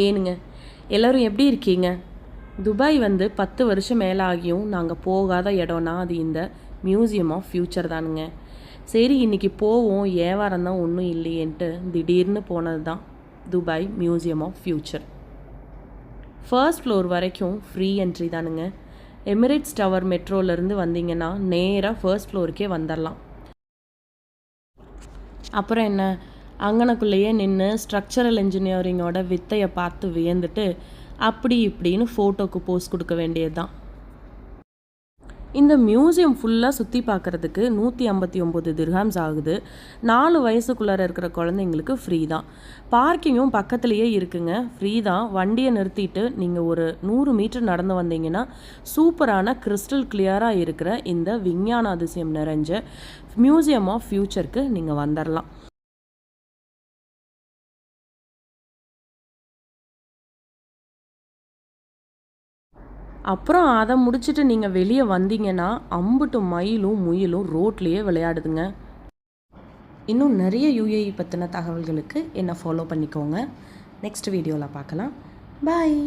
ஏனுங்க எல்லோரும் எப்படி இருக்கீங்க? துபாய் வந்து 10 வருஷம் மேலே ஆகியும் நாங்கள் போகாத இடம்னா அது இந்த மியூசியம் ஆஃப் ஃப்யூச்சர் தானுங்க. சரி இன்றைக்கி போவோம், ஏவாரம் தான் ஒன்றும் இல்லையேன்ட்டு திடீர்னு போனது தான் Dubai museum of future. First floor வரைக்கும் ஃப்ரீ என்ட்ரி தானுங்க. எமிரேட்ஸ் டவர் மெட்ரோலேருந்து வந்தீங்கன்னா நேராக ஃபர்ஸ்ட் ஃப்ளோருக்கே வந்துடலாம். அப்புறம் என்ன, அங்கனக்குள்ளேயே நின்று ஸ்ட்ரக்சரல் இன்ஜினியரிங்கோட வித்தையை பார்த்து வியந்துட்டு அப்படி இப்படின்னு ஃபோட்டோக்கு போஸ் கொடுக்க வேண்டியது தான். இந்த மியூசியம் ஃபுல்லாக சுற்றி பார்க்குறதுக்கு 159 திர்ஹாம்ஸ் ஆகுது. 4 வயசுக்குள்ளார இருக்கிற குழந்தைங்களுக்கு ஃப்ரீ தான். பார்க்கிங்கும் பக்கத்துலேயே இருக்குங்க, ஃப்ரீ தான். வண்டியை நிறுத்திட்டு நீங்கள் ஒரு 100 மீட்டர் நடந்து வந்தீங்கன்னா சூப்பரான கிறிஸ்டல் கிளியராக இருக்கிற இந்த விஞ்ஞான அதிசயம் நிறைஞ்ச மியூசியம் ஆஃப் ஃப்யூச்சருக்கு நீங்கள் வந்துடலாம். அப்புறம் அதை முடிச்சுட்டு நீங்கள் வெளியே வந்தீங்கன்னா அம்புட்டு மயிலும் முயலும் ரோட்லேயே விளையாடுதுங்க. இன்னும் நிறைய யுஏஇ பற்றின தகவல்களுக்கு என்னை ஃபாலோ பண்ணிக்கோங்க. நெக்ஸ்ட் வீடியோவில் பார்க்கலாம். பாய்.